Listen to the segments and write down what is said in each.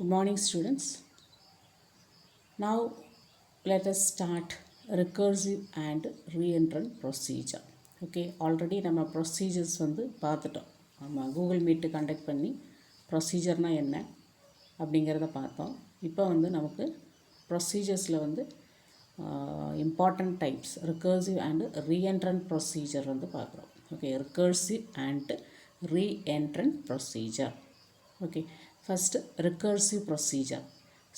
Good morning, students. Now let us start recursive and reentrant procedure. Okay, already நம்ம procedures வந்து பார்த்துட்டோம். நம்ம Google meet conduct பண்ணி ப்ரொசீஜர்னால் என்ன அப்படிங்கிறத பார்த்தோம். இப்போ வந்து நமக்கு ப்ரொசீஜர்ஸில் வந்து important types recursive and reentrant procedure வந்து பார்க்குறோம். Okay, recursive and reentrant procedure. Okay, first recursive procedure.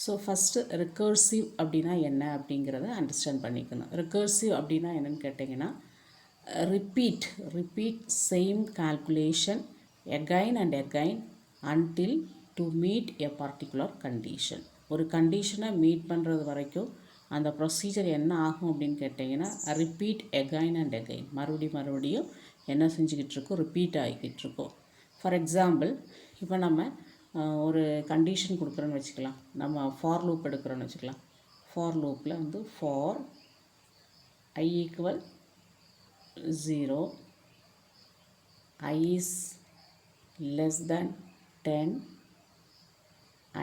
So first recursive அப்படின்னா என்ன அப்படிங்கிறத அண்டர்ஸ்டாண்ட் பண்ணிக்கணும். ரிகர்சிவ் அப்படின்னா என்னென்னு கேட்டிங்கன்னா repeat same calculation again and again until to meet a particular condition. ஒரு கண்டிஷனை மீட் பண்ணுறது வரைக்கும் அந்த ப்ரொசீஜர் என்ன ஆகும் அப்படின்னு கேட்டிங்கன்னா ரிப்பீட் எகைன் அண்ட் எகைன், மறுபடியும் என்ன செஞ்சுக்கிட்டு இருக்கோம், ரிப்பீட் ஆகிக்கிட்டு இருக்கோம். ஃபார் எக்ஸாம்பிள், இப்போ நம்ம ஒரு கண்டிஷன் கொடுக்குறோன்னு வச்சுக்கலாம். நம்ம ஃபார் லூப் எடுக்கிறோன்னு வச்சுக்கலாம். ஃபார் லூப்பில் வந்து for I equal 0, I is less than 10,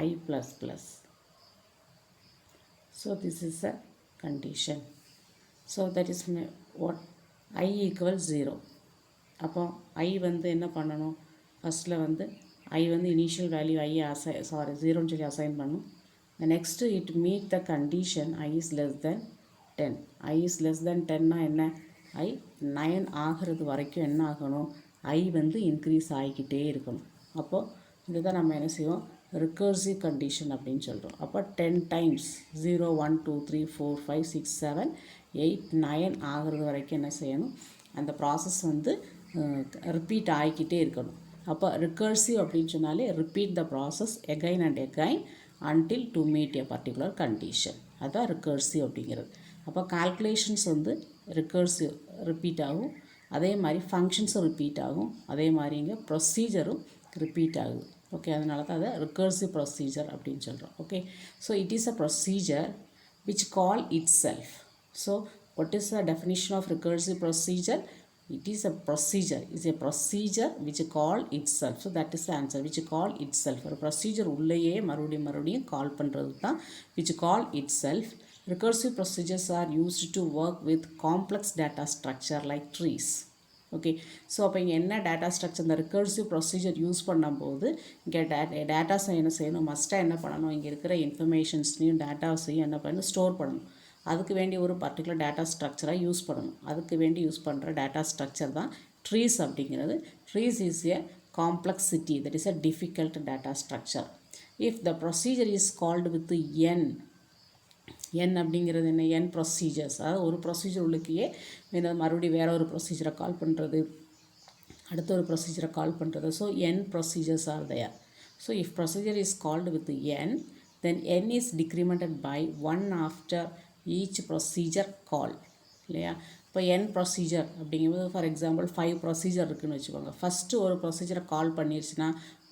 I plus plus. So this is a condition. So that is what I equals 0. அப்போ I வந்து என்ன பண்ணணும், ஃபஸ்ட்டில் வந்து I வந்து இனிஷியல் வேல்யூ I ஜீரோன்னு சொல்லி அசைன் பண்ணும். Next it meet the condition I is less than 10. I is less than 10னா என்ன, I 9 ஆகிறது வரைக்கும் என்ன ஆகணும், I வந்து இன்க்ரீஸ் ஆகிக்கிட்டே இருக்கணும். அப்போது இதுதான் நம்ம என்ன செய்வோம், ரிகர்சிவ் கண்டிஷன் அப்படின்னு சொல்கிறோம். அப்போ 10 டைம்ஸ் 0 1 2 3 4 5 6 7 8 9 ஆகிறது வரைக்கும் என்ன செய்யணும், அந்த ப்ராசஸ் வந்து ரிப்பீட் ஆகிக்கிட்டே இருக்கணும். அப்போ ரிகர்சிவ் அப்படின்னு சொன்னாலே repeat the process again and again until to meet a particular condition. அதுதான் ரிகர்சிவ் அப்படிங்கிறது. அப்போ கால்குலேஷன்ஸ் வந்து ரிகர்சிவ் ரிப்பீட் ஆகும், அதே மாதிரி ஃபங்க்ஷன்ஸும் ரிப்பீட் ஆகும், அதே மாதிரி இங்கே ப்ரொசீஜரும் ரிப்பீட் ஆகுது. ஓகே, அதனால தான் அதை ரிகர்சிவ் ப்ரொசீஜர் அப்படின்னு சொல்கிறோம். Okay, so it is a procedure which call it self. So what is the definition of recursive procedure? It is a procedure which call itself. So that is the answer, which call itself. ஒரு procedure உள்ளேயே மறுபடியும் கால் பண்ணுறது தான் which call itself. Recursive procedures are used to work with complex data structure like trees. Okay, so அப்போ இங்கே என்ன data structure, இந்த recursive procedure use பண்ணும்போது இங்கே டேட்டாஸை என்ன செய்யணும், மஸ்ட்டாக என்ன பண்ணணும், இங்கே இருக்கிற இன்ஃபர்மேஷன்ஸ்லையும் டேட்டாஸையும் என்ன பண்ணணும், ஸ்டோர் பண்ணணும். அதுக்கு வேண்டிய ஒரு பர்டிகுலர் டேட்டா ஸ்ட்ரக்சராக யூஸ் பண்ணணும். அதுக்கு வேண்டி யூஸ் பண்ணுற டேட்டா ஸ்ட்ரக்சர் தான் ட்ரீஸ் அப்படிங்கிறது. Trees is a complexity, that is a difficult data structure. If the procedure is called with N அப்படிங்கிறது என்ன, என் ப்ரொசீஜர்ஸ், அதாவது ஒரு ப்ரொசீஜர் உள்ளுக்கையே மறுபடியும் வேறு ஒரு ப்ரொசீஜரை கால் பண்ணுறது, அடுத்த ஒரு ப்ரொசீஜரை கால் பண்ணுறது. So N procedures are there. So if procedure is called with N, then N is decremented by 1 after each procedure call, இல்லையா? இப்போ என் ப்ரொசீஜர் அப்படிங்கும்போது ஃபார் எக்ஸாம்பிள் 5 ப்ரொசீஜர் இருக்குதுன்னு வச்சுக்கோங்க. ஃபஸ்ட்டு ஒரு ப்ரொசீஜரை கால் பண்ணிடுச்சுன்னா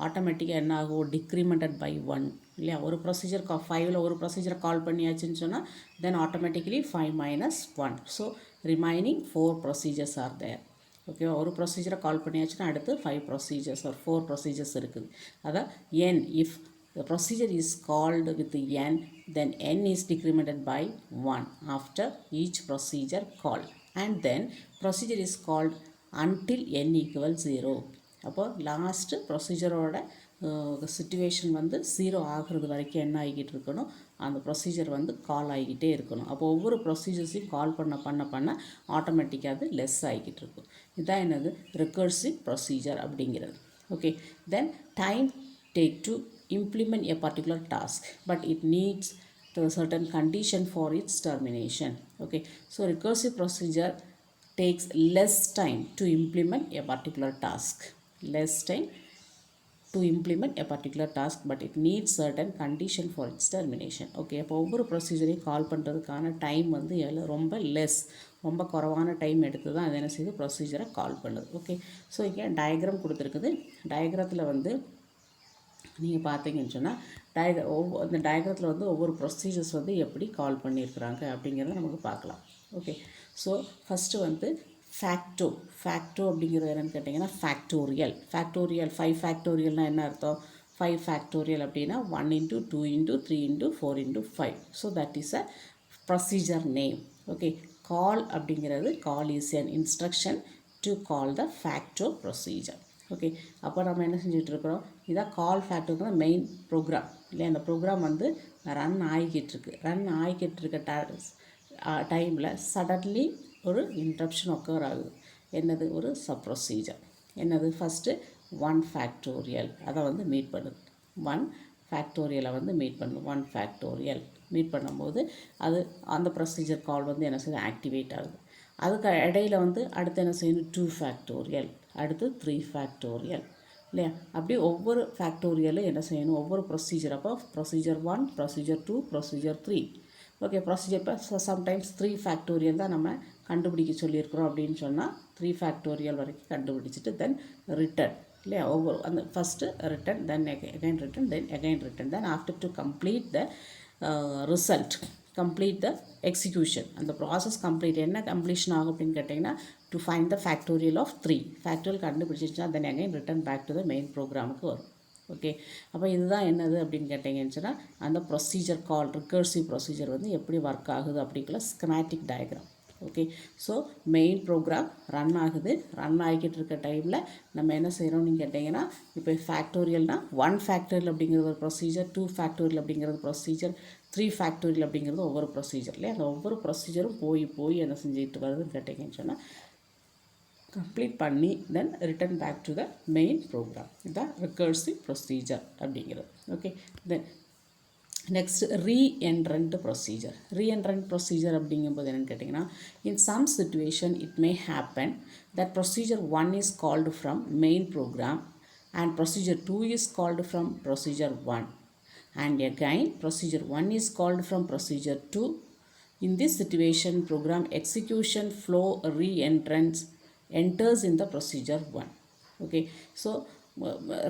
ஆட்டோமேட்டிக்காக என்ன ஆகும், டிக்ரிமெண்டட் பை 1, இல்லையா? ஒரு ப்ரொசீஜர் 5ல் ஒரு ப்ரொசீஜரை கால் பண்ணியாச்சுன்னு சொன்னால் then automatically 5 minus 1. So remaining 4 procedures are there. ஓகேவா? ஒரு ப்ரொசீஜரை கால் பண்ணியாச்சுன்னா அடுத்து 5 ப்ரொசீஜர்ஸ் ஒரு 4 ப்ரொசீஜர்ஸ் இருக்குது. அதான் N. If the procedure is called with n, then n is decremented by 1 after each procedure call, and then procedure is called until n equals 0. அப்போ last ப்ரொசீஜரோட situation வந்து 0 ஆகிறது வரைக்கும் என்ன ஆகிக்கிட்டு இருக்கணும், அந்த ப்ரொசீஜர் வந்து கால் ஆகிக்கிட்டே இருக்கணும். அப்போ ஒவ்வொரு ப்ரொசீஜர்ஸையும் கால் பண்ண ஆட்டோமேட்டிக்காக அது லெஸ் ஆகிக்கிட்டு இருக்கும். இதுதான் என்னது, ரிகர்சிவ் ப்ரொசீஜர் அப்படிங்கிறது. Okay, then time take to implement a particular task, but it needs a certain condition for its termination. Okay, so recursive procedure takes less time to implement a particular task, but it needs certain condition for its termination. Okay, அப்போ ஒவ்வொரு ப்ரொசீஜரையும் கால் பண்ணுறதுக்கான time வந்து ரொம்ப குறைவான time எடுத்து தான் அது என்ன செய்யுது, ப்ரொசீஜரை கால் பண்ணுது. ஓகே, ஸோ இங்கே டயக்ராம் கொடுத்துருக்குது. டயக்ராத்தில் வந்து நீங்கள் பார்த்தீங்கன்னு சொன்னால் அந்த டயக்ராத்தில் வந்து ஒவ்வொரு ப்ரொசீஜர்ஸ் வந்து எப்படி கால் பண்ணியிருக்கிறாங்க அப்படிங்கிறத நமக்கு பார்க்கலாம். ஓகே, ஸோ ஃபஸ்ட்டு வந்து ஃபேக்டோ அப்படிங்கிறது என்னென்னு கேட்டிங்கன்னா ஃபேக்டோரியல் 5 ஃபேக்டோரியல்னால் என்ன அர்த்தம், 5 factorial அப்படின்னா 1 into 2 into 3 into 4 into 5. So that is a procedure name. Okay, call அப்படிங்கிறது call is an instruction to call the factor procedure. Okay, அப்போ நம்ம என்ன செஞ்சுட்டு இருக்கிறோம், இதான் கால் ஃபேக்டருங்கிற மெயின் ப்ரோக்ராம் இல்லையா. அந்த ப்ரோக்ராம் வந்து ரன் ஆகிக்கிட்டு இருக்க டைமில் சடன்லி ஒரு இன்ட்ரப்ஷன் ஒக்கர் ஆகுது. என்னது, ஒரு சப் ப்ரொசீஜர். என்னது, ஃபஸ்ட்டு 1 ஃபேக்டோரியல் அதை வந்து மீட் பண்ணுது. 1 ஃபேக்டோரியலை வந்து மீட் பண்ணுது. 1 ஃபேக்டோரியல் மீட் பண்ணும்போது அது அந்த ப்ரொசீஜர் கால் வந்து என்ன செய்யுது, ஆக்டிவேட் ஆகுது. அதுக்கு இடையில வந்து அடுத்து என்ன செய்யணும், 2 ஃபேக்டோரியல், அடுத்து 3 ஃபேக்டோரியல் இல்லையா. அப்படி ஒவ்வொரு ஃபேக்டோரியலும் என்ன செய்யணும், ஒவ்வொரு ப்ரொசீஜர். அப்போ procedure 1, procedure 2, procedure 3. Okay, procedure இப்போ சம்டைம்ஸ் 3 ஃபேக்டோரியல் தான் நம்ம கண்டுபிடிக்க சொல்லியிருக்கிறோம் அப்படின்னு சொன்னால் 3 ஃபேக்டோரியல் வரைக்கும் கண்டுபிடிச்சிட்டு தென் ரிட்டன் இல்லையா. ஒவ்வொரு அந்த first return, then again return, then again return, then after to complete the result, complete the execution. அந்த ப்ராசஸ் கம்ப்ளீட் என்ன கம்ப்ளீஷன் ஆகும் அப்படின்னு கேட்டிங்கன்னா, to find the factorial of 3 factorial கண்டுபிடிச்சிச்சுன்னா then again return back to the main ப்ரோக்ராமுக்கு வரும். Okay, அப்போ இதுதான் என்னது அப்படின்னு கேட்டிங்கன்னு சொன்னால் அந்த ப்ரொசீஜர் கால் ரிகர்சிவ் ப்ரொசீஜர் வந்து எப்படி ஒர்க் ஆகுது அப்படிங்கிற schematic diagram. Okay, so main program run ஆகிக்கிட்டு இருக்க டைமில் நம்ம என்ன செய்கிறோம்னு கேட்டிங்கன்னா, இப்போ ஃபேக்டோரியல்னால் 1 ஃபேக்டோரியல் அப்படிங்கிறது ஒரு ப்ரொசீஜர், 2 ஃபேக்டோரியல் அப்படிங்கிறது ப்ரொசீஜர், 3 ஃபேக்டோரியல் அப்படிங்கிறது ஒவ்வொரு ப்ரொசீஜர் இல்லையா. அந்த ஒவ்வொரு ப்ரொசீஜரும் போய் என்ன செஞ்சுக்கிட்டு வருதுன்னு கேட்டிங்கன்னு சொன்னால் கம்ப்ளீட் பண்ணி then return back to the main program. இதுதான் ரிகர்சிவ் ப்ரொசீஜர் அப்படிங்கிறது. Okay, then next reentrant procedure. Reentrant procedure அப்படிங்கும்போது என்னென்னு கேட்டிங்கன்னா, in some situation it may happen that procedure 1 is called from main program and procedure 2 is called from procedure 1 and again procedure 1 is called from procedure 2. In this situation program execution flow re-entrance enters in the procedure 1. Okay, so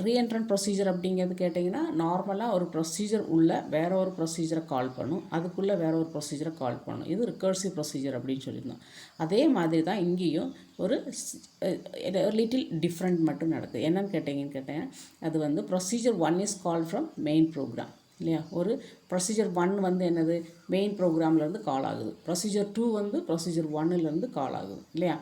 ரீஎன்ட்ரன்ட் procedure அப்படிங்கிறது கேட்டிங்கன்னா, நார்மலாக ஒரு procedure உள்ள வேறு ஒரு ப்ரொசீஜரை கால் பண்ணும், அதுக்குள்ளே வேறு ஒரு ப்ரொசீஜரை கால் பண்ணும். இது ரிகர்சிவ் ப்ரொசீஜர் அப்படின்னு சொல்லியிருந்தோம். அதே மாதிரி தான் இங்கேயும் ஒரு லிட்டில் டிஃப்ரெண்ட் மட்டும் நடக்குது. என்னன்னு கேட்டிங்கன்னா, அது வந்து procedure 1 is call from main program இல்லையா. ஒரு ப்ரொசீஜர் 1 வந்து என்னது, மெயின் ப்ரோக்ராம்லேருந்து கால் ஆகுது. ப்ரொசீஜர் 2 வந்து ப்ரொசீஜர் 1லேருந்து கால் ஆகுது இல்லையா.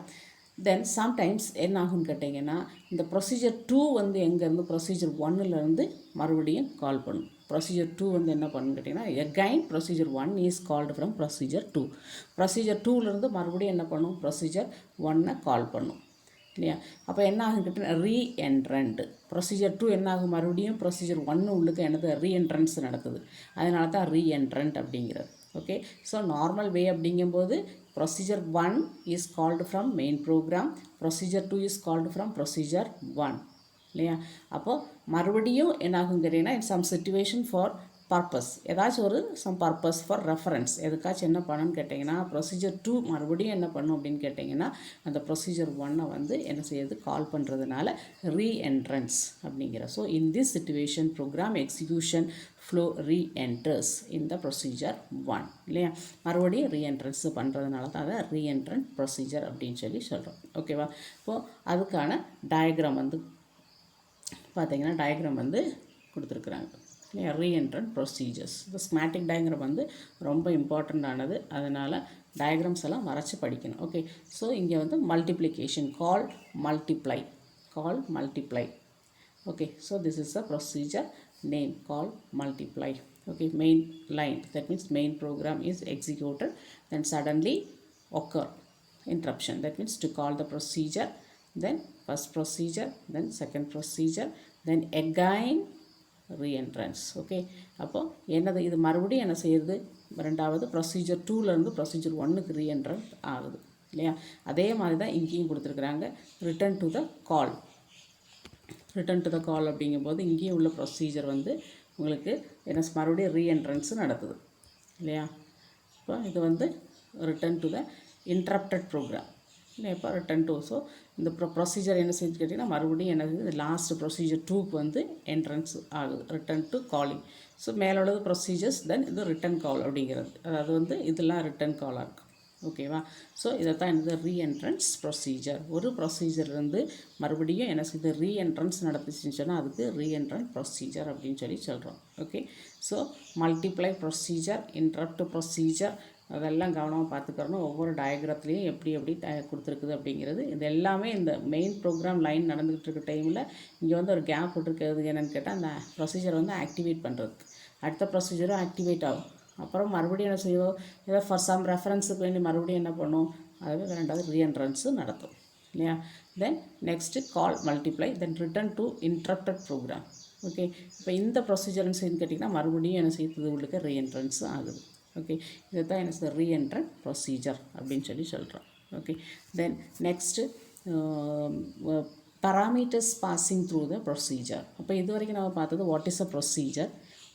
தென் சம்டைம்ஸ் என்ன ஆகுன்னு கேட்டிங்கன்னா, இந்த ப்ரொசீஜர் 2 வந்து எங்கேருந்து ப்ரொசீஜர் 1லேருந்து மறுபடியும் கால் பண்ணும். ப்ரொசீஜர் 2 வந்து என்ன பண்ணுன்னு கேட்டிங்கன்னா, again procedure 1 is called from procedure 2. Procedure 2லேருந்து மறுபடியும் என்ன பண்ணும், ப்ரொசீஜர் 1 கால் பண்ணும் இல்லையா. அப்போ என்ன ஆகும் கேட்டிங்கன்னா, ரீஎன்ட்ரண்ட். ப்ரொசீஜர் 2 என்ன ஆகும், மறுபடியும் ப்ரொசீஜர் 1 உள்ளுக்கு என்னது, ரீஎன்ட்ரன்ஸ் நடக்குது. அதனால தான் ரீஎன்ட்ரண்ட் அப்படிங்கிறது. ஓகே, ஸோ நார்மல் வே அப்படிங்கும்போது procedure 1 is called from main program, procedure 2 is called from procedure 1 இல்லையா. அப்போது மறுபடியும் என்ன ஆகும் கேட்டிங்கன்னா, in some situation for purpose, ஏதாச்சும் ஒரு சம் பர்பஸ் ஃபார் ரெஃபரன்ஸ் எதுக்காச்சும் என்ன பண்ணணும்னு கேட்டிங்கன்னா, ப்ரொசீஜர் 2 மறுபடியும் என்ன பண்ணும் அப்படின்னு கேட்டிங்கன்னா, அந்த ப்ரொசீஜர் 1 வந்து என்ன செய்யுது, கால் பண்ணுறதுனால ரீஎன்ட்ரன்ஸ் அப்படிங்கிற. So in this situation program execution flow reenters in the procedure 1 இல்லையா. மறுபடியும் ரீஎன்ட்ரன்ஸ் பண்ணுறதுனால தான் அதை ரீஎன்ட்ரன்ட் ப்ரொசீஜர் அப்படின்னு சொல்லி சொல்கிறோம். ஓகேவா. இப்போது அதுக்கான டயக்ராம் வந்து பார்த்திங்கன்னா, டயக்ராம் வந்து கொடுத்துருக்குறாங்க இல்லையா. ரீஎன்ட்ரன்ட் ப்ரொசீஜர்ஸ், இந்த ஸ்கெமேட்டிக் டயக்ராம் வந்து ரொம்ப இம்பார்ட்டண்ட்டானது. அதனால் டயக்ராம்ஸ் எல்லாம் மறைச்சி படிக்கணும். ஓகே, ஸோ இங்கே வந்து multiplication, call multiply. Okay, so this is a procedure name, call multiply. Okay, main line, that means main program is executed, then suddenly occur interruption, that means to call the procedure, then first procedure, then second procedure, then again reentrance. Okay, அப்போ என்னது, இது மறுபடியும் என்ன செய்யுது, ரெண்டாவது procedure 2லேருந்து procedure 1க்கு ரீஎன்ட்ரன்ட் ஆகுது இல்லையா. அதே மாதிரி தான் இங்கேயும் கொடுத்துருக்குறாங்க. ரிட்டர்ன் டு த கால் அப்படிங்கும்போது இங்கேயும் உள்ள ப்ரொசீஜர் வந்து உங்களுக்கு என்ன மறுபடியும் ரீஎன்ட்ரன்ஸ் நடக்குது இல்லையா. இப்போ இது வந்து return to the interrupted program இல்லை. இப்போ ரிட்டர்ன் டு, ஸோ இந்த ப்ரொசீஜர் என்ன செஞ்சு கேட்டிங்கன்னா, மறுபடியும் என்ன லாஸ்ட் ப்ரொசீஜர் 2க்கு வந்து என்ட்ரன்ஸ் ஆகுது, ரிட்டர்ன் டு காலிங். ஸோ மேலே உள்ளது ப்ரொசீஜர்ஸ், தென் இது ரிட்டன் கால் அப்படிங்கிறது. அதாவது வந்து இதெல்லாம் ரிட்டன் காலாக இருக்குது ஓகேவா. ஸோ இதைத்தான் என்னது ரீஎன்ட்ரன்ஸ் ப்ரொசீஜர். ஒரு ப்ரொசீஜர்லேருந்து மறுபடியும் என்ன செய்யுது ரீஎன்ட்ரன்ஸ் நடந்துச்சுன்னு சொன்னால் அதுக்கு ரீஎன்ட்ரன்ஸ் ப்ரொசீஜர் அப்படின்னு சொல்கிறோம். Okay. So multiply procedure, interrupt procedure அதெல்லாம் கவனமாக பார்த்துக்கிறணும். ஒவ்வொரு டயக்ராத்துலேயும் எப்படி எப்படி கொடுத்துருக்குது அப்படிங்கிறது இது எல்லாமே இந்த மெயின் ப்ரோக்ராம் லைன் நடந்துகிட்டு இருக்க டைமில் இங்கே வந்து ஒரு கேப் விட்டுருக்கிறது என்னென்னு கேட்டால் அந்த ப்ரொசீஜர் வந்து ஆக்டிவேட் பண்ணுறதுக்கு. அடுத்த ப்ரொசீஜரும் ஆக்டிவேட் ஆகும். அப்புறம் மறுபடியும் என்ன செய்வோம், ஏதோ ஃபார் சம் ரெஃபரன்ஸுக்கு வேண்டி மறுபடியும் என்ன பண்ணும், அதாவது ரெண்டாவது ரீஎன்ட்ரன்ஸு நடத்தும் இல்லையா. Then next call multiply, then return to interrupted program. Okay. இப்போ இந்த ப்ரொசீஜர்னு செய்து கேட்டிங்கன்னா மறுபடியும் என்ன செய்யுது உங்களுக்கு ரீஎன்ட்ரன்ஸு ஆகுது. ஓகே. இதை தான் என்ன செய்ய ரீஎன்ட்ரன்ட் ப்ரொசீஜர் அப்படின்னு சொல்கிறோம். Okay. Then next parameters passing through the procedure. அப்போ இது வரைக்கும் நம்ம பார்த்தது what is a procedure,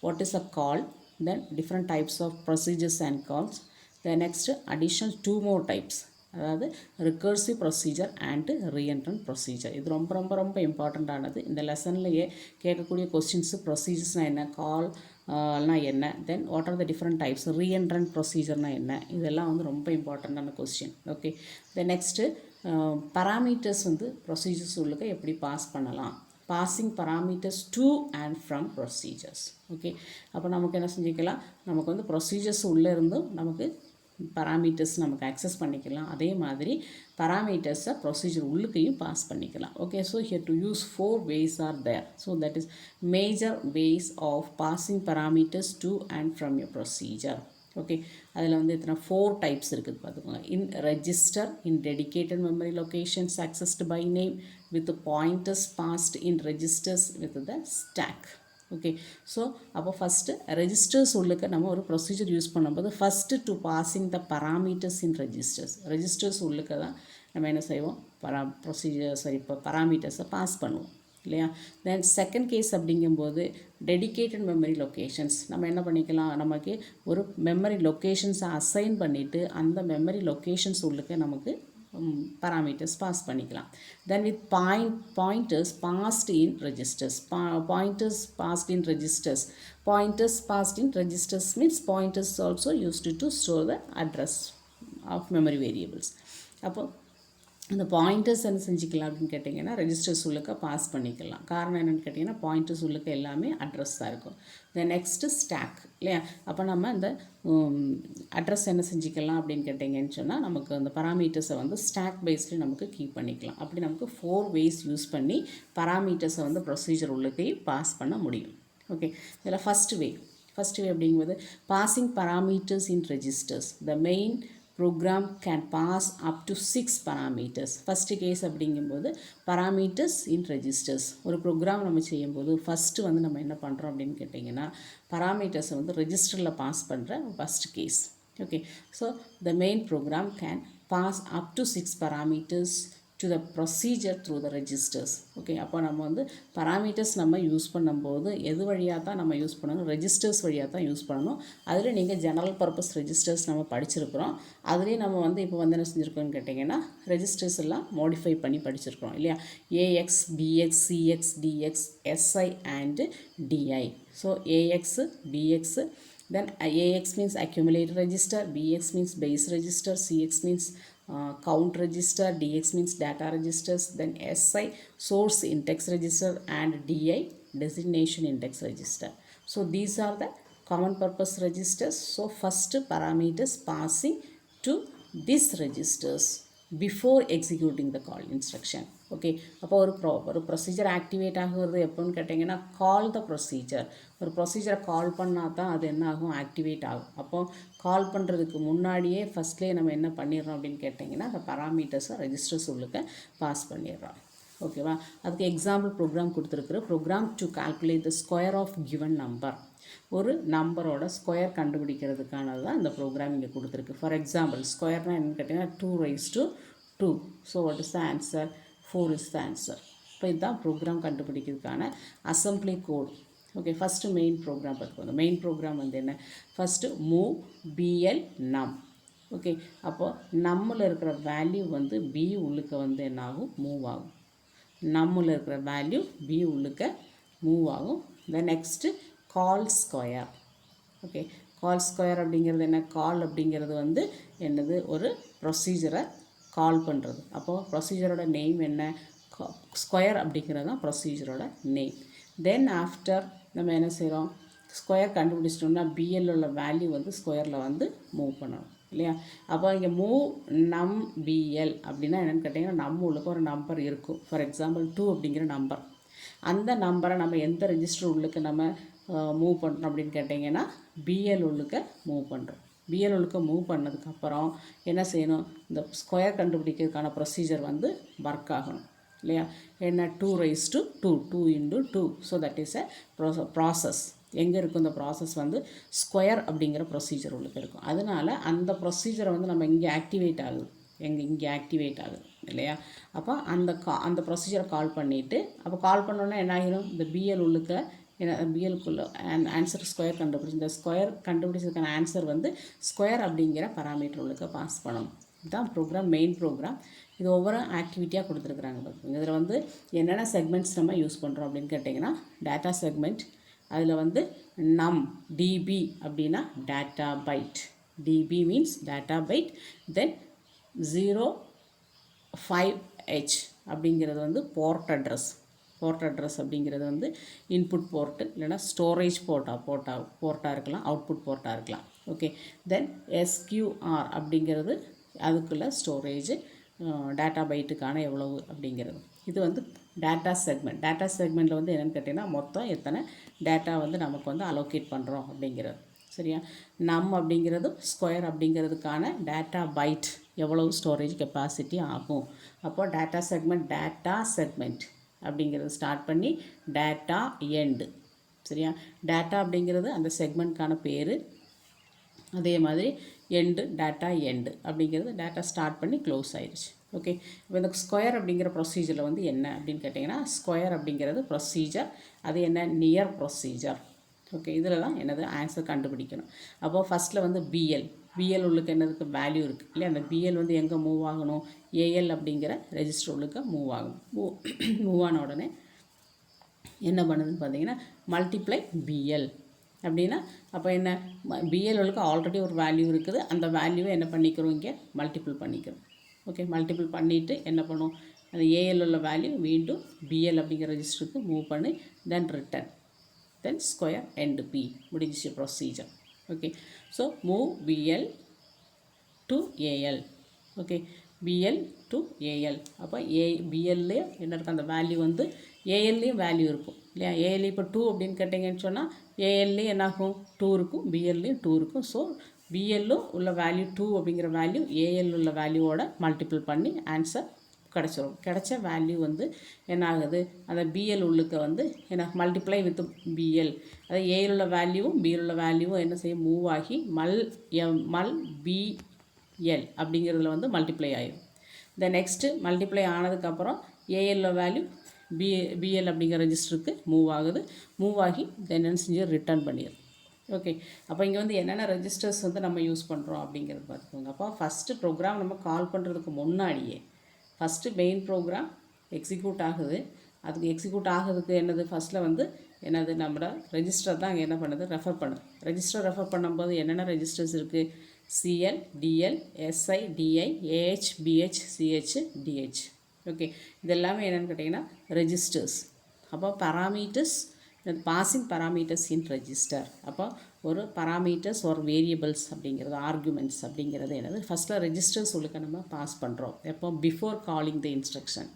what is a call, then different types of procedures and calls. The next additional 2 more types, அதாவது recursive procedure and reentrant procedure. இது ரொம்ப ரொம்ப ரொம்ப இம்பார்ட்டண்ட்டானது. இந்த லெசன்லையே கேட்கக்கூடிய கொஸ்டின்ஸு ப்ரொசீஜர்ஸ்னால் என்ன, கால்னா என்ன, then what are the different types, reentrant ப்ரொசீஜர்னால் என்ன, இதெல்லாம் வந்து ரொம்ப இம்பார்ட்டண்ட்டான question. Okay. Then next parameters வந்து ப்ரொசீஜர்ஸ் உள்ளுக்கு எப்படி பாஸ் பண்ணலாம், passing parameters to and from procedures. Okay. அப்போ நமக்கு என்ன செஞ்சுக்கலாம், நமக்கு வந்து ப்ரொசீஜர்ஸ் உள்ளே இருந்தும் நமக்கு பராமீட்டர்ஸ் நமக்கு அக்சஸ் பண்ணிக்கலாம். அதே மாதிரி பராமீட்டர்ஸை ப்ரொசீஜர் உள்ளுக்கையும் பாஸ் பண்ணிக்கலாம். Okay. So here to use 4 ways are there. So that is major ways of passing parameters to and from your procedure. Okay. அதில் வந்து இத்தனை 4 டைப்ஸ் இருக்குது பார்த்துக்கோங்க. In register, in dedicated memory locations accessed by name with pointers passed in registers with the stack. Okay. So அப்போ first registers உள்ளுக்க நம்ம ஒரு procedure use பண்ணும்போது first to passing the parameters in registers உள்ளுக்க தான் நம்ம என்ன செய்வோம், இப்போ பராமீட்டர்ஸை பாஸ் பண்ணுவோம் இல்லையா. தென் செகண்ட் கேஸ் அப்படிங்கும்போது டெடிகேட்டட் மெமரி லொக்கேஷன்ஸ் நம்ம என்ன பண்ணிக்கலாம், நமக்கு ஒரு மெமரி லொக்கேஷன்ஸை அசைன் பண்ணிவிட்டு அந்த மெமரி லொக்கேஷன்ஸ் உள்ளுக்க நமக்கு parameters pass பண்ணிக்கலாம். Then with pointers passed in registers, pointers passed in registers means pointers also used to store the address of memory variables. அப்போ இந்த பாயிண்டர்ஸ் என்ன செஞ்சுக்கலாம் அப்படின்னு கேட்டிங்கன்னா ரெஜிஸ்டர்ஸ் உள்ளுக்க பாஸ் பண்ணிக்கலாம். காரணம் என்னென்னு கேட்டிங்கன்னா பாயிண்டர்ஸ் உள்ளுக்க எல்லாமே அட்ரஸ் தான் இருக்கும். தென் நெக்ஸ்ட்டு ஸ்டாக் இல்லையா. அப்போ நம்ம இந்த அட்ரஸ் என்ன செஞ்சுக்கலாம் அப்படின்னு கேட்டிங்கன்னு சொன்னால் நமக்கு அந்த பராமீட்டர்ஸை வந்து ஸ்டாக் பேஸ்லேயும் நமக்கு கீப் பண்ணிக்கலாம். அப்படி நமக்கு 4 ways யூஸ் பண்ணி பராமீட்டர்ஸை வந்து ப்ரொசீஜர் உள்ளுக்கையும் பாஸ் பண்ண முடியும். ஓகே. இதில் ஃபஸ்ட் வே அப்படிங்கும்போது passing parameters in registers. The main program can pass up to 6 parameters. First case அப்படிங்கும்போது parameters in registers. ஒரு ப்ரோக்ராம் நம்ம செய்யும்போது ஃபஸ்ட்டு வந்து நம்ம என்ன பண்ணுறோம் அப்படின்னு கேட்டிங்கன்னா பராமீட்டர்ஸை வந்து ரெஜிஸ்டரில் பாஸ் பண்ணுற first case. Okay. So the main program can pass up to 6 parameters to the procedure through the registers. Okay. அப்போ நம்ம வந்து பராமீட்டர்ஸ் நம்ம யூஸ் பண்ணும்போது எது வழியாக தான் நம்ம யூஸ் பண்ணணும், ரெஜிஸ்டர்ஸ் வழியாக தான் யூஸ் பண்ணணும். அதில் நீங்கள் ஜெனரல் பர்பஸ் ரெஜிஸ்டர்ஸ் நம்ம படிச்சிருக்கிறோம். அதுலேயே நம்ம வந்து இப்போ வந்து என்ன செஞ்சுருக்கோன்னு கேட்டிங்கன்னா ரெஜிஸ்டர்ஸ் எல்லாம் மாடிஃபை பண்ணி படிச்சிருக்கிறோம் இல்லையா. AX, BX, CX, DX, SI and DI. So AX, BX, then AX means accumulator register, BX means base register, CX means count register, DX means data registers, then SI source index register and DI destination index register. So these are the common purpose registers. So first parameters passing to these registers before executing the call instruction. Okay. அப்போ ஒரு procedure activate ஆகுறது எப்போன்னு கேட்டிங்கன்னா கால் the procedure. ஒரு ப்ரொசீஜரை கால் பண்ணால் தான் அது என்ன ஆகும், ஆக்டிவேட் ஆகும். அப்போது கால் பண்ணுறதுக்கு முன்னாடியே ஃபஸ்ட்லேயே நம்ம என்ன பண்ணிடுறோம் அப்படின்னு கேட்டிங்கன்னா அந்த பராமீட்டர்ஸை ரெஜிஸ்டர்ஸ் உள்ளுக்க பாஸ் பண்ணிடுறோம். ஓகேவா. அதுக்கு எக்ஸாம்பிள் ப்ரோக்ராம் கொடுத்துருக்குற program to calculate the square of given number. ஒரு நம்பரோட ஸ்கொயர் கண்டுபிடிக்கிறதுக்கானது தான் இந்த ப்ரோக்ராம் இங்கே கொடுத்துருக்கு. ஃபார் எக்ஸாம்பிள் ஸ்கொயர்னால் என்னென்னு கேட்டிங்கன்னா 2 raised to 2. So what is the answer, 4 is the answer. இப்போ இதுதான் ப்ரோக்ராம் கண்டுபிடிக்கிறதுக்கான assembly code. Okay. First main program பார்த்துக்கோங்க. மெயின் ப்ரோக்ராம் வந்து என்ன, ஃபஸ்ட்டு மூவ் BL நம். ஓகே. அப்போது நம்மில் இருக்கிற வேல்யூ வந்து B உள்ளுக்க வந்து என்ன ஆகும், மூவ் ஆகும். நம்மில் இருக்கிற வேல்யூ B உள்ளுக்க மூவ் ஆகும். தென் நெக்ஸ்ட்டு கால் ஸ்கொயர். ஓகே. கால் ஸ்கொயர் அப்படிங்கிறது என்ன, கால் அப்படிங்கிறது வந்து என்னது, ஒரு ப்ரொசீஜரை கால் பண்ணுறது. அப்போது ப்ரொசீஜரோட நேம் என்ன, ஸ்கொயர் அப்படிங்கிறது தான் ப்ரொசீஜரோட நேம். தென் ஆஃப்டர் நம்ம என்ன செய்கிறோம், ஸ்கொயர் கண்டுபிடிச்சிட்டோம்னா பிஎல் உள்ள வேல்யூ வந்து ஸ்கொயரில் வந்து மூவ் பண்ணணும் இல்லையா. அப்போ இங்கே மூவ் நம் பிஎல் அப்படின்னா என்னென்னு கேட்டிங்கன்னா, நம்ம உள்ளுக்கு ஒரு நம்பர் இருக்கும். ஃபார் எக்ஸாம்பிள் 2 அப்படிங்கிற நம்பர். அந்த நம்பரை நம்ம எந்த ரெஜிஸ்டர் உள்ளுக்கு நம்ம மூவ் பண்ணுறோம் அப்படின்னு கேட்டிங்கன்னா, பிஎல் உள்ளுக்கு மூவ் பண்ணுறோம். பிஎல் உள்ளுக்கு மூவ் பண்ணதுக்கப்புறம் என்ன செய்யணும், இந்த ஸ்கொயர் கண்டுபிடிக்கிறதுக்கான ப்ரொசீஜர் வந்து ஒர்க் ஆகணும் இல்லையா. என்ன, 2 raised to 2, 2 into 2. So that is a process. எங்கே இருக்கும் இந்த ப்ராசஸ் வந்து, ஸ்கொயர் அப்படிங்கிற ப்ரொசீஜர் உள்ளுக்கு இருக்கும். அதனால் அந்த ப்ரொசீஜரை வந்து நம்ம இங்கே ஆக்டிவேட் ஆகுது, இங்கே ஆக்டிவேட் ஆகுது இல்லையா. அப்போ அந்த ப்ரொசீஜரை கால் பண்ணிவிட்டு, அப்போ கால் பண்ணோன்னா என்ன ஆகிடும், இந்த பிஎல் உள்ளுக்க பிஎல்குள்ளே ஆன்சர் ஸ்கொயர் கண்டுபிடிச்சி, இந்த ஸ்கொயர் கண்டுபிடிச்சதுக்கான ஆன்சர் வந்து ஸ்கொயர் அப்படிங்கிற பராமீட்டர் உள்ளுக்க பாஸ் பண்ணணும். இதுதான் ப்ரோக்ராம், மெயின் ப்ரோக்ராம். இது ஒவ்வொரு ஆக்டிவிட்டியாக கொடுத்துருக்குறாங்க பார்த்துக்கோங்க. இதில் வந்து என்னென்ன செக்மெண்ட்ஸ் நம்ம யூஸ் பண்ணுறோம் அப்படின்னு கேட்டிங்கன்னா, டேட்டா செக்மெண்ட், அதில் வந்து நம் டிபி அப்படின்னா data byte, DB means data byte. Then 05H அப்படிங்கிறது வந்து போர்ட் அட்ரஸ், போர்ட் அட்ரஸ் அப்படிங்கிறது வந்து இன்புட் போர்ட்டு இல்லைனா ஸ்டோரேஜ் போர்ட்டாக இருக்கலாம், அவுட்புட் போர்ட்டாக இருக்கலாம். ஓகே. தென் SQR அப்படிங்கிறது அதுக்குள்ள ஸ்டோரேஜ், டேட்டா பைட்டுக்கான எவ்வளவு அப்படிங்கிறது. இது வந்து டேட்டா செக்மெண்ட். டேட்டா செக்மெண்ட்டில் வந்து என்னென்னு கேட்டிங்கன்னா, மொத்தம் எத்தனை டேட்டா வந்து நமக்கு வந்து அலோகேட் பண்ணுறோம் அப்படிங்கிறது சரியா. நம் அப்படிங்கிறது ஸ்கொயர் அப்படிங்கிறதுக்கான டேட்டா பைட் எவ்வளவு ஸ்டோரேஜ் கெப்பாசிட்டி ஆகும். அப்போது டேட்டா செக்மெண்ட் அப்படிங்கிறது ஸ்டார்ட் பண்ணி டேட்டா எண்டு சரியா. டேட்டா அப்படிங்கிறது அந்த செக்மெண்ட்கான பேர், அதே மாதிரி எண்டு, டேட்டா எண்டு அப்படிங்கிறது டேட்டா ஸ்டார்ட் பண்ணி க்ளோஸ் ஆயிடுச்சு. ஓகே. இப்போ இந்த ஸ்கொயர் அப்படிங்கிற ப்ரொசீஜரில் வந்து என்ன அப்படின்னு கேட்டிங்கன்னா, ஸ்கொயர் அப்படிங்கிறது ப்ரொசீஜர், அது என்ன, நியர் ப்ரொசீஜர். ஓகே. இதில் தான் என்னது ஆன்சர் கண்டுபிடிக்கணும். அப்போது ஃபஸ்ட்டில் வந்து பிஎல் உள்ளுக்கு என்னதுக்கு வேல்யூ இருக்குது இல்லையா. அந்த பிஎல் வந்து எங்கே மூவ் ஆகணும், ஏஎல் அப்படிங்கிற ரெஜிஸ்டர் உள்ளுக்கு மூவ் ஆகணும். மூவ் ஆன உடனே என்ன பண்ணுதுன்னு பார்த்தீங்கன்னா, மல்டிப்ளை பிஎல் அப்படின்னா, அப்போ என்ன, பிஎல் உள்ளுக்கு ஆல்ரெடி ஒரு வேல்யூ இருக்குது, அந்த வேல்யூவை என்ன பண்ணிக்கிறோம், இங்கே மல்டிபிள் பண்ணிக்கிறோம். ஓகே. மல்டிபிள் பண்ணிவிட்டு என்ன பண்ணும், அந்த ஏஎல் உள்ள வேல்யூ மீண்டும் பிஎல் அப்படிங்கிற ரெஜிஸ்டருக்கு மூவ் பண்ணி then return, then square end P, முடிஞ்சிச்சு procedure. Okay. So move BL to AL. Okay. BL to AL. அப்போ பிஎல்லையும் என்ன இருக்குது, அந்த வேல்யூ வந்து ஏஎல்லையும் வேல்யூ இருக்கும் இல்லையா. ஏஎல் இப்போ 2 அப்படின்னு கேட்டிங்கன்னு சொன்னால் ஏஎல்லையும் என்னாகும், 2 இருக்கும், பிஎல்லையும் 2 இருக்கும். ஸோ பிஎல்லும் உள்ள வேல்யூ 2 அப்படிங்கிற வேல்யூ ஏஎல் உள்ள வேல்யூவோட மல்டிபிள் பண்ணி ஆன்சர் கிடச்சிரும். கிடைச்ச வேல்யூ வந்து என்ன ஆகுது, அந்த பிஎல் உள்ளுக்கு வந்து என்ன மல்டிப்ளை வித் பிஎல், அதாவது ஏஎல் உள்ள வேல்யூவும் பிஎல் உள்ள வேல்யூவும் என்ன செய்யும், மூவ் ஆகி மல் பிஎல் அப்படிங்கிறதுல வந்து மல்டிப்ளை ஆகிடும். இந்த நெக்ஸ்ட்டு மல்டிப்ளை ஆனதுக்கப்புறம் ஏஎல் வேல்யூ பிஎல் அப்படிங்கிற ரெஜிஸ்டருக்கு மூவ் ஆகுது, மூவ் ஆகி தென் என்ன செஞ்சு ரிட்டர்ன் பண்ணிடுது. ஓகே. அப்போ இங்கே வந்து என்னென்ன ரெஜிஸ்டர்ஸ் வந்து நம்ம யூஸ் பண்ணுறோம் அப்படிங்கிறது பார்த்துக்கோங்க. அப்போ ஃபஸ்ட்டு ப்ரோக்ராம் நம்ம கால் பண்ணுறதுக்கு முன்னாடியே ஃபஸ்ட்டு மெயின் ப்ரோக்ராம் எக்ஸிக்யூட் ஆகுது. அதுக்கு எக்ஸிக்யூட் ஆகிறதுக்கு என்னது, ஃபஸ்ட்டில் வந்து என்னது, நம்மளோட ரெஜிஸ்டர் தான் அங்கே என்ன பண்ணுது, ரெஃபர் பண்ணுது. ரெஜிஸ்டர் ரெஃபர் பண்ணும்போது என்னென்ன ரெஜிஸ்டர்ஸ் இருக்குது, CL, DL, SI, DI, AH, BH, CH, DH. Okay. இது எல்லாமே என்னென்னு கேட்டிங்கன்னா ரெஜிஸ்டர்ஸ். அப்போ parameters, passing parameters in register. அப்போ ஒரு பராமீட்டர்ஸ் ஒரு வேரியபிள்ஸ் அப்படிங்கிறது, ஆர்குமெண்ட்ஸ் அப்படிங்கிறது என்னது, ஃபஸ்ட்டில் ரெஜிஸ்டர்ஸ் உள்ளுக்க நம்ம பாஸ் பண்ணுறோம். எப்போ, பிஃபோர் காலிங் த இன்ஸ்ட்ரக்ஷன்.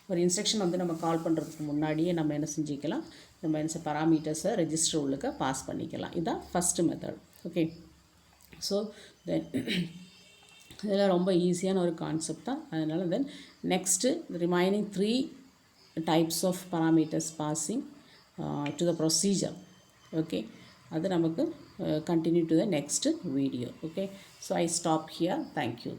ஒரு இன்ஸ்ட்ரக்ஷன் வந்து நம்ம கால் பண்ணுறதுக்கு முன்னாடியே நம்ம என்ன செஞ்சுக்கலாம், நம்ம என்ன பராமீட்டர்ஸை ரெஜிஸ்டர் உள்ளுக்க பாஸ் பண்ணிக்கலாம். இதுதான் first method. Okay. So then இதெல்லாம் ரொம்ப ஈஸியான ஒரு கான்செப்ட் தான். அதனால் then next remaining 3 types of parameters passing to the procedure. Okay, அது நமக்கு continue to the next video. Okay, so I stop here. Thank you.